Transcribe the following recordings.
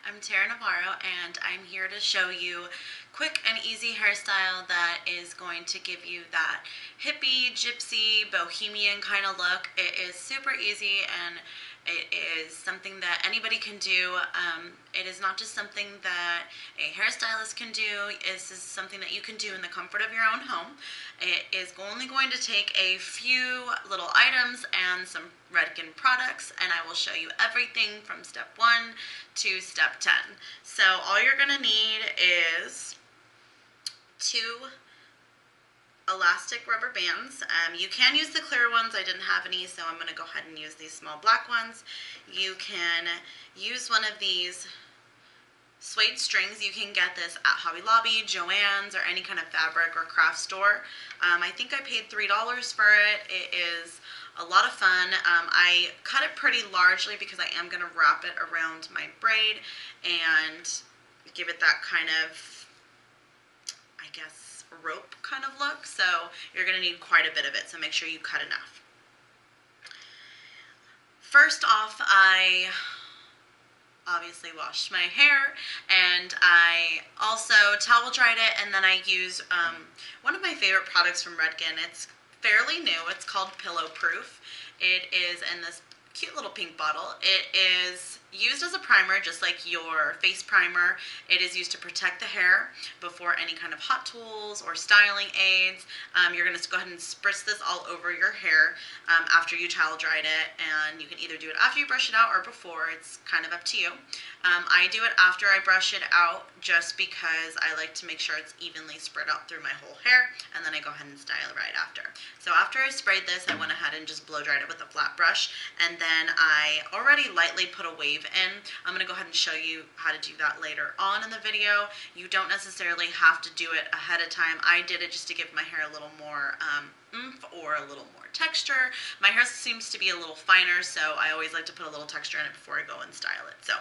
I'm Tara Navarro, and I'm here to show you quick and easy hairstyle that is going to give you that hippie, gypsy, bohemian kind of look. It is super easy and it is something that anybody can do. It is not just something that a hairstylist can do. This is something that you can do in the comfort of your own home. It is only going to take a few little items and some Redken products, and I will show you everything from step 1 to step 10. So all you're going to need is 2 elastic rubber bands. You can use the clear ones. I didn't have any, so I'm going to go ahead and use these small black ones. You can use one of these suede strings. You can get this at Hobby Lobby, Joann's, or any kind of fabric or craft store. I think I paid $3 for it. It is a lot of fun. I cut it pretty largely because I am going to wrap it around my braid and give it that kind of, I guess, rope kind of look. So you're going to need quite a bit of it, so make sure you cut enough. First off, I obviously washed my hair, and I also towel dried it, and then I use one of my favorite products from Redken. It's fairly new. It's called Pillow Proof. It is in this cute little pink bottle. It is used as a primer, just like your face primer. It is used to protect the hair before any kind of hot tools or styling aids. You're going to go ahead and spritz this all over your hair after you towel dried it, and you can either do it after you brush it out or before. It's kind of up to you. I do it after I brush it out just because I like to make sure it's evenly spread out through my whole hair, and then I go ahead and style right after. So after I sprayed this, I went ahead and just blow dried it with a flat brush, and then I already lightly put a wave in. I'm going to go ahead and show you how to do that later on in the video. You don't necessarily have to do it ahead of time. I did it just to give my hair a little more oomph or a little more texture. My hair seems to be a little finer, so I always like to put a little texture in it before I go and style it. So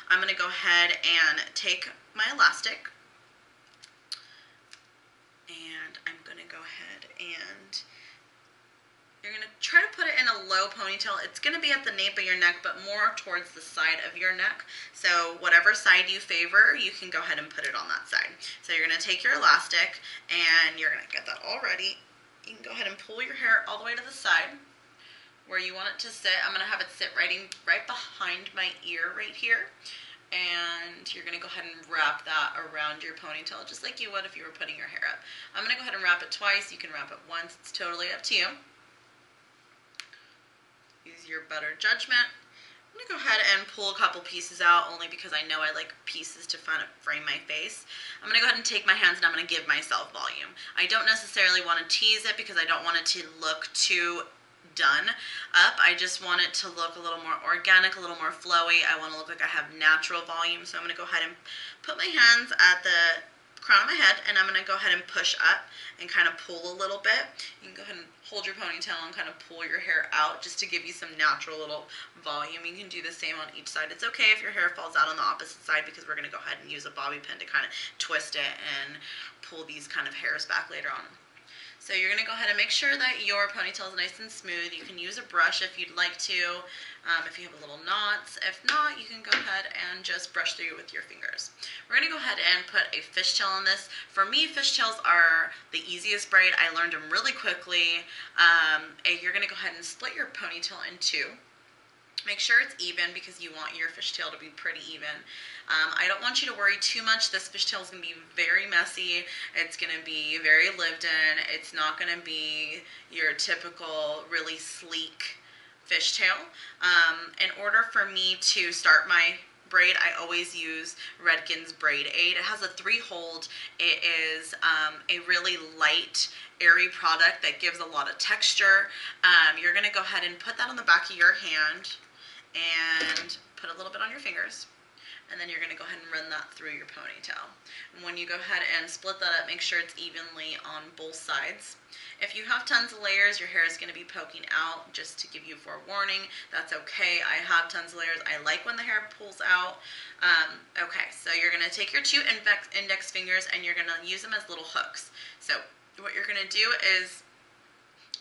I'm going to go ahead and take my elastic, and I'm going to go ahead and you're going to try to put it in a low ponytail. It's going to be at the nape of your neck, but more towards the side of your neck. So whatever side you favor, you can go ahead and put it on that side. So you're going to take your elastic, and you're going to get that all ready. You can go ahead and pull your hair all the way to the side where you want it to sit. I'm going to have it sit right behind my ear right here. And you're going to go ahead and wrap that around your ponytail just like you would if you were putting your hair up. I'm going to go ahead and wrap it twice. You can wrap it once. It's totally up to you. Use your better judgment. I'm going to go ahead and pull a couple pieces out only because I know I like pieces to frame my face. I'm going to go ahead and take my hands, and I'm going to give myself volume. I don't necessarily want to tease it because I don't want it to look too done up. I just want it to look a little more organic, a little more flowy. I want to look like I have natural volume. So I'm going to go ahead and put my hands at the crown of my head, and I'm going to go ahead and push up and kind of pull a little bit. You can go ahead and hold your ponytail and kind of pull your hair out just to give you some natural little volume. You can do the same on each side. It's okay if your hair falls out on the opposite side because we're going to go ahead and use a bobby pin to kind of twist it and pull these kind of hairs back later on. So you're going to go ahead and make sure that your ponytail is nice and smooth. You can use a brush if you'd like to, if you have a little knots. If not, you can go ahead and just brush through with your fingers. We're going to go ahead and put a fishtail on this. For me, fishtails are the easiest braid. I learned them really quickly. You're going to go ahead and split your ponytail in two. Make sure it's even because you want your fishtail to be pretty even. I don't want you to worry too much. This fishtail is going to be very messy. It's going to be very lived in. It's not going to be your typical really sleek fishtail. In order for me to start my braid, I always use Redken's Braid Aid. It has a 3-hold. It is a really light, airy product that gives a lot of texture. You're going to go ahead and put that on the back of your hand and put a little bit on your fingers, and then you're going to go ahead and run that through your ponytail. And when you go ahead and split that up, make sure it's evenly on both sides. If you have tons of layers, your hair is going to be poking out. Just to give you forewarning, that's okay. I have tons of layers. I like when the hair pulls out. Okay, so you're going to take your 2 index fingers, and you're going to use them as little hooks. So what you're going to do is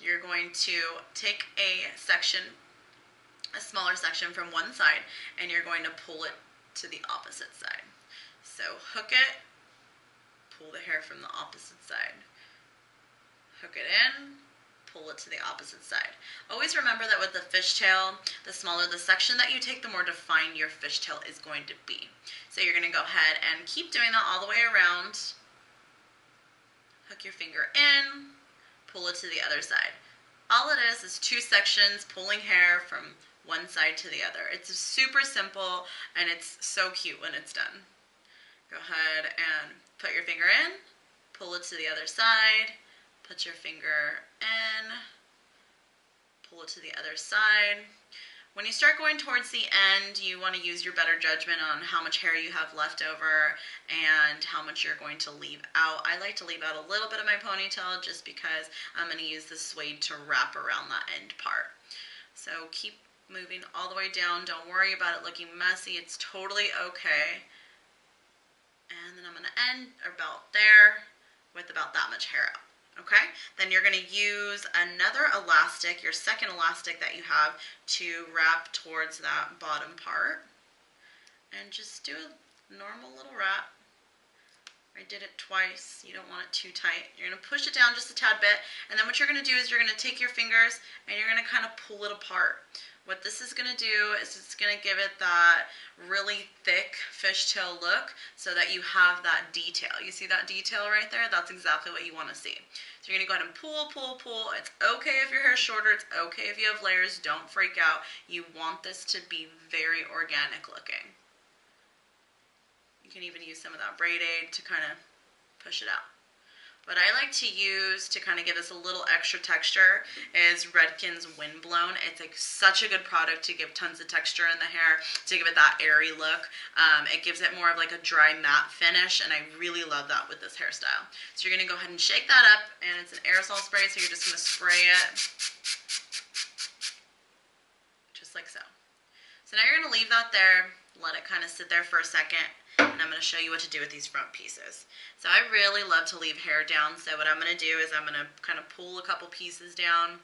you're going to take a smaller section from one side, and you're going to pull it to the opposite side. So hook it, pull the hair from the opposite side. Hook it in, pull it to the opposite side. Always remember that with the fishtail, the smaller the section that you take, the more defined your fishtail is going to be. So you're going to go ahead and keep doing that all the way around. Hook your finger in, pull it to the other side. All it is 2 sections pulling hair from one side to the other. It's super simple and it's so cute when it's done. Go ahead and put your finger in, pull it to the other side, put your finger in, pull it to the other side. When you start going towards the end, you want to use your better judgment on how much hair you have left over and how much you're going to leave out. I like to leave out a little bit of my ponytail just because I'm going to use the suede to wrap around that end part. So keep moving all the way down. Don't worry about it looking messy. It's totally okay. And then I'm going to end about there with about that much hair out. Okay, then you're going to use another elastic, your second elastic that you have, to wrap towards that bottom part. And just do a normal little wrap. I did it twice. You don't want it too tight. You're going to push it down just a tad bit. And then what you're going to do is you're going to take your fingers and you're going to kind of pull it apart. What this is going to do is it's going to give it that really thick fishtail look so that you have that detail. You see that detail right there? That's exactly what you want to see. So you're going to go ahead and pull, pull, pull. It's okay if your hair is shorter. It's okay if you have layers. Don't freak out. You want this to be very organic looking. You can even use some of that Braid to kind of push it out. What I like to use to kind of give us a little extra texture is Redken's Windblown. It's like such a good product to give tons of texture in the hair, to give it that airy look. It gives it more of like a dry matte finish, and I really love that with this hairstyle. So you're going to go ahead and shake that up, and it's an aerosol spray, so you're just going to spray it just like so. So now you're going to leave that there, let it kind of sit there for a second, and I'm going to show you what to do with these front pieces. So I really love to leave hair down, so what I'm going to do is I'm going to kind of pull a couple pieces down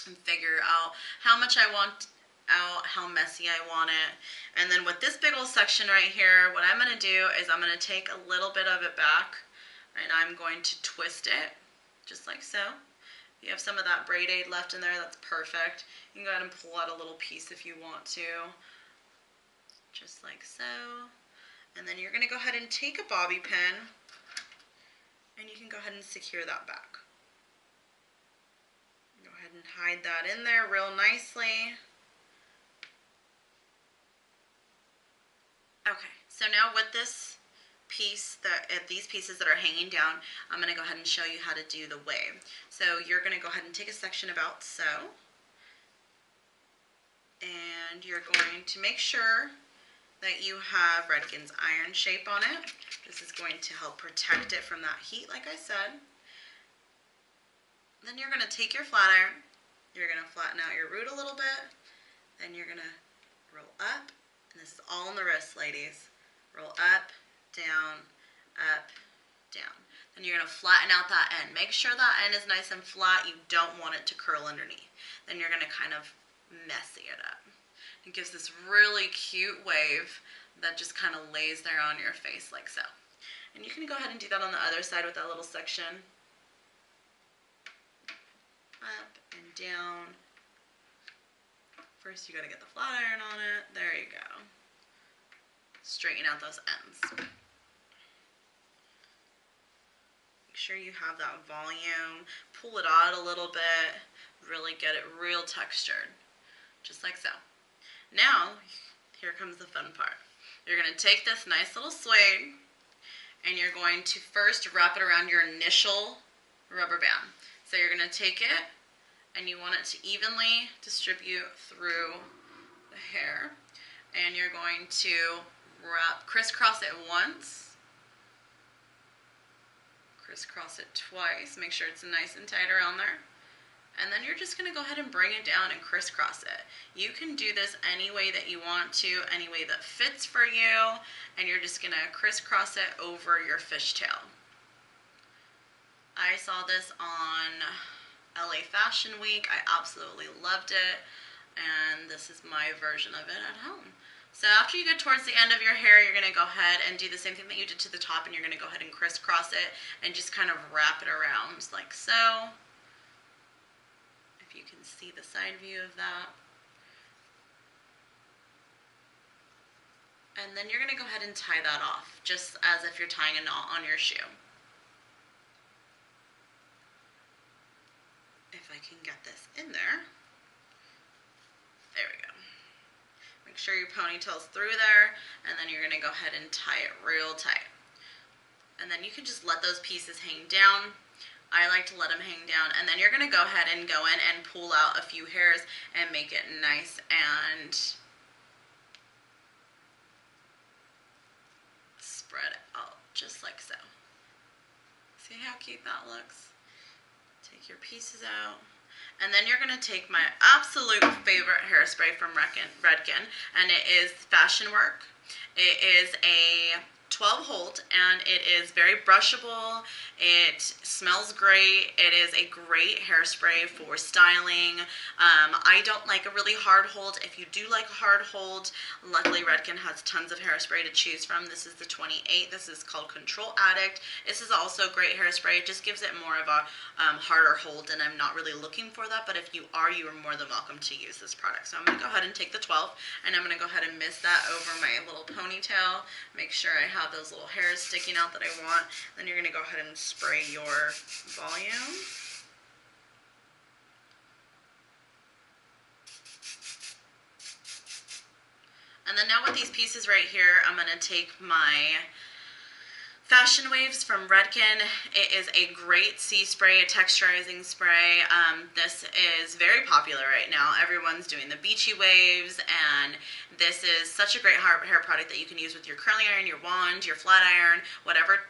and figure out how much I want out, how messy I want it. And then with this big old section right here, what I'm going to do is I'm going to take a little bit of it back, and I'm going to twist it, just like so. If you have some of that Braid left in there, that's perfect. You can go ahead and pull out a little piece if you want to, just like so. And then you're going to go ahead and take a bobby pin, and you can go ahead and secure that back. Go ahead and hide that in there real nicely. Okay, so now with this piece, these pieces that are hanging down, I'm going to go ahead and show you how to do the wave. So you're going to go ahead and take a section about so, and you're going to make sure that you have Redken's iron shape on it. This is going to help protect it from that heat, like I said. Then you're going to take your flat iron, you're going to flatten out your root a little bit, then you're going to roll up, and this is all in the wrist, ladies. Roll up, down, down. Then you're going to flatten out that end. Make sure that end is nice and flat. You don't want it to curl underneath. Then you're going to kind of messy it up. It gives this really cute wave that just kind of lays there on your face like so. And you can go ahead and do that on the other side with that little section. Up and down. First you got to get the flat iron on it. There you go. Straighten out those ends. Make sure you have that volume. Pull it out a little bit. Really get it real textured. Just like so. Now, here comes the fun part. You're going to take this nice little suede, and you're going to first wrap it around your initial rubber band. So you're going to take it, and you want it to evenly distribute through the hair. And you're going to crisscross it once, crisscross it twice, make sure it's nice and tight around there. And then you're just going to go ahead and bring it down and crisscross it. You can do this any way that you want to, any way that fits for you, and you're just going to crisscross it over your fishtail. I saw this on LA Fashion Week. I absolutely loved it, and this is my version of it at home. So after you get towards the end of your hair, you're going to go ahead and do the same thing that you did to the top, and you're going to go ahead and crisscross it and just kind of wrap it around like so. If you can see the side view of that. And then you're going to go ahead and tie that off, just as if you're tying a knot on your shoe. If I can get this in there. There we go. Make sure your ponytail's through there, and then you're going to go ahead and tie it real tight. And then you can just let those pieces hang down. I like to let them hang down, and then you're going to go ahead and go in and pull out a few hairs and make it nice and spread it out just like so. See how cute that looks? Take your pieces out. And then you're going to take my absolute favorite hairspray from Redken, and it is Fashion Work. It is a 12 hold, and it is very brushable. It smells great. It is a great hairspray for styling. I don't like a really hard hold. If you do like a hard hold, luckily Redken has tons of hairspray to choose from. This is the 28. This is called Control Addict. This is also great hairspray. It just gives it more of a harder hold, and I'm not really looking for that, but if you are more than welcome to use this product. So I'm going to go ahead and take the 12, and I'm going to go ahead and mist that over my little ponytail. Make sure I have those little hairs sticking out that I want. Then you're going to go ahead and spray your volume. And then now with these pieces right here, I'm going to take my Fashion Waves from Redken. It is a great sea spray, a texturizing spray. This is very popular right now. Everyone's doing the beachy waves, and this is such a great hair product that you can use with your curling iron, your wand, your flat iron, whatever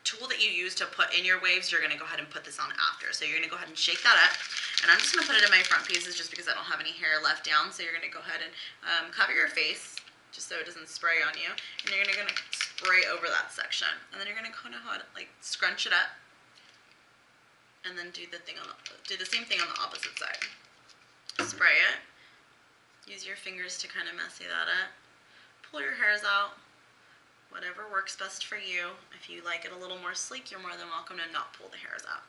tool that you use to put in your waves, you're going to go ahead and put this on after. So you're going to go ahead and shake that up, and I'm just going to put it in my front pieces just because I don't have any hair left down. So you're going to go ahead and cover your face just so it doesn't spray on you, and you're going to spray over that section, and then you're going to kind of like scrunch it up, and then do the same thing on the opposite side. Spray it. Use your fingers to kind of messy that up. Pull your hairs out. Whatever works best for you. If you like it a little more sleek, you're more than welcome to not pull the hairs out.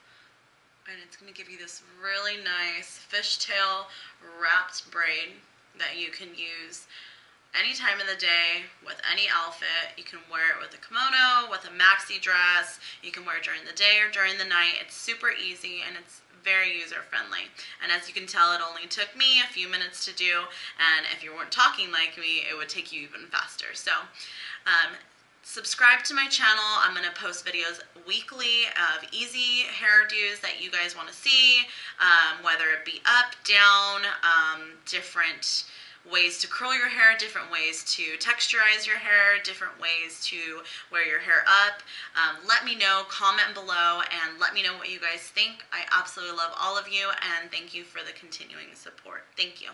And it's going to give you this really nice fishtail wrapped braid that you can use any time of the day with any outfit. You can wear it with a kimono, with a maxi dress. You can wear it during the day or during the night. It's super easy, and it's very user friendly. And as you can tell, it only took me a few minutes to do, and if you weren't talking like me, it would take you even faster. So subscribe to my channel. I'm going to post videos weekly of easy hairdos that you guys want to see, whether it be up, down, different ways to curl your hair, different ways to texturize your hair, different ways to wear your hair up. Let me know, comment below, and let me know what you guys think. I absolutely love all of you, and thank you for the continuing support. Thank you.